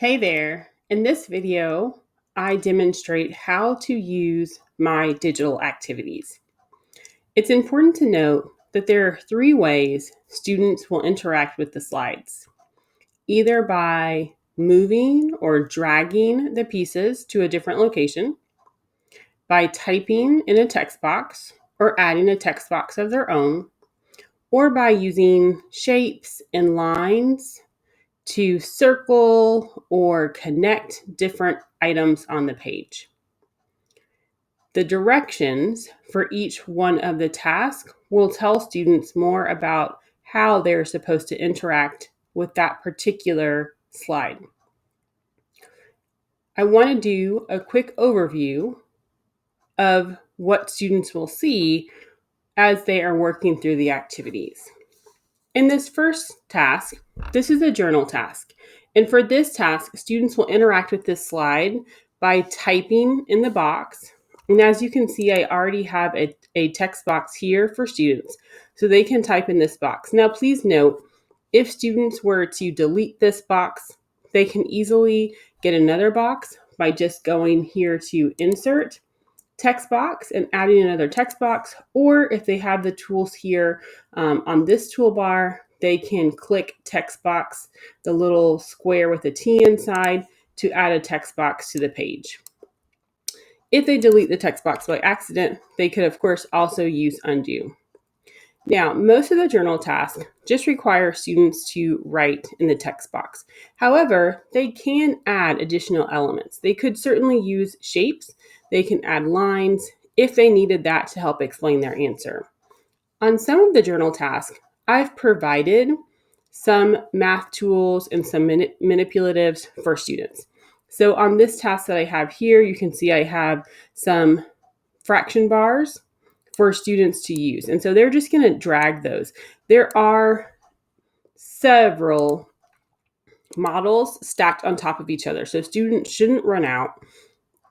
Hey there! In this video, I demonstrate how to use my digital activities. It's important to note that there are three ways students will interact with the slides, either by moving or dragging the pieces to a different location, by typing in a text box or adding a text box of their own, or by using shapes and lines to circle or connect different items on the page. The directions for each one of the tasks will tell students more about how they're supposed to interact with that particular slide. I want to do a quick overview of what students will see as they are working through the activities. In this first task, this is a journal task. And for this task, students will interact with this slide by typing in the box. And as you can see, I already have a text box here for students, so they can type in this box. Now, please note, if students were to delete this box, they can easily get another box by just going here to Insert, Text Box, and adding another text box, or if they have the tools here on this toolbar, they can click text box, the little square with a T inside, to add a text box to the page. If they delete the text box by accident, they could of course also use undo. Now, most of the journal tasks just require students to write in the text box. However, they can add additional elements. They could certainly use shapes. They can add lines if they needed that to help explain their answer. On some of the journal tasks, I've provided some math tools and some manipulatives for students. So on this task that I have here, you can see I have some fraction bars for students to use. And so they're just going to drag those. There are several models stacked on top of each other, so students shouldn't run out.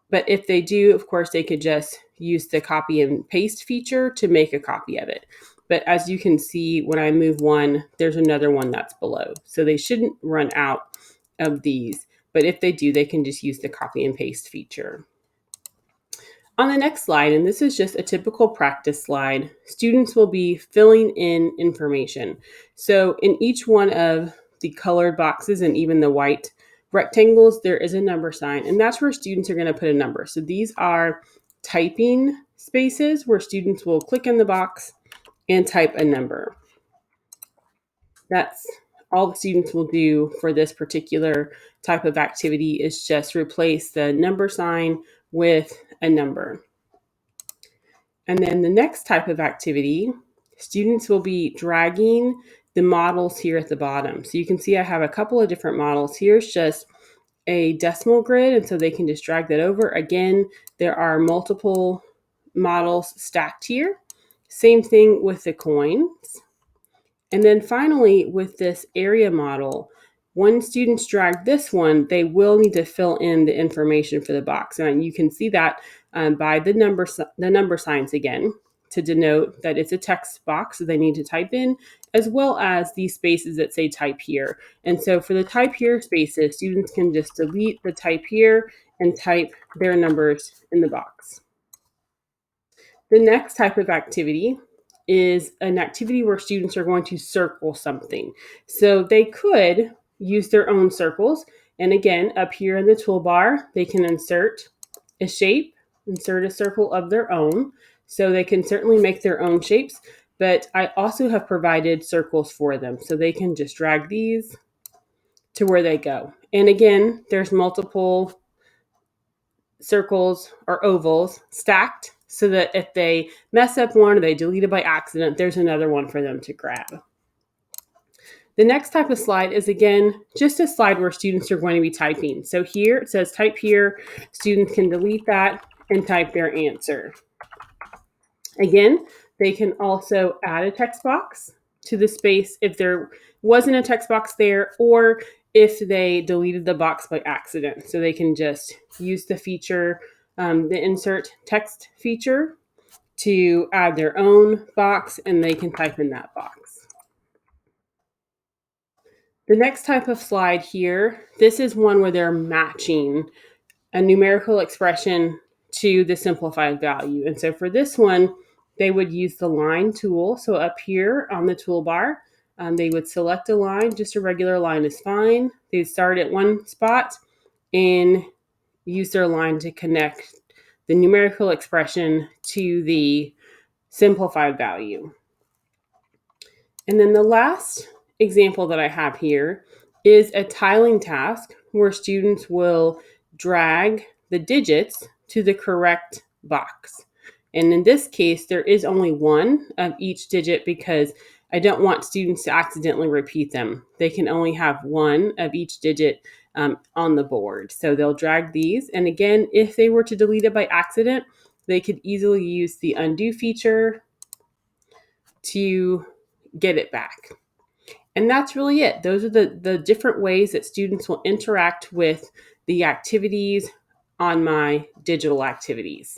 But if they do, of course, they could just use the copy and paste feature to make a copy of it. But as you can see, when I move one, there's another one that's below. So they shouldn't run out of these. But if they do, they can just use the copy and paste feature. On the next slide, and this is just a typical practice slide, students will be filling in information. So in each one of the colored boxes and even the white rectangles, there is a number sign, and that's where students are going to put a number. So these are typing spaces where students will click in the box and type a number. That's all the students will do for this particular type of activity, is just replace the number sign with a number. And then the next type of activity, students will be dragging the models here at the bottom. So you can see I have a couple of different models. Here's just a decimal grid, and so they can just drag that over. Again, there are multiple models stacked here. Same thing with the coins. And then finally, with this area model, when students drag this one, they will need to fill in the information for the box. And you can see that by the number signs again to denote that it's a text box that they need to type in, as well as these spaces that say type here. And so for the type here spaces, students can just delete the type here and type their numbers in the box. The next type of activity is an activity where students are going to circle something. So they could use their own circles. And again, up here in the toolbar, they can insert a shape, insert a circle of their own. So they can certainly make their own shapes, but I also have provided circles for them. So they can just drag these to where they go. And again, there's multiple circles or ovals stacked so that if they mess up one or they delete it by accident, there's another one for them to grab. The next type of slide is, again, just a slide where students are going to be typing. So here it says type here. Students can delete that and type their answer. Again, they can also add a text box to the space if there wasn't a text box there, or if they deleted the box by accident. So they can just use the feature, the insert text feature, to add their own box, and they can type in that box. The next type of slide here, this is one where they're matching a numerical expression to the simplified value. And so for this one, they would use the line tool. So up here on the toolbar, they would select a line, just a regular line is fine. They'd start at one spot and use their line to connect the numerical expression to the simplified value. And then the last example that I have here is a tiling task where students will drag the digits to the correct box. And in this case, there is only one of each digit because I don't want students to accidentally repeat them. They can only have one of each digit on the board. So they'll drag these. And again, if they were to delete it by accident, they could easily use the undo feature to get it back. And that's really it. Those are the different ways that students will interact with the activities on my digital activities.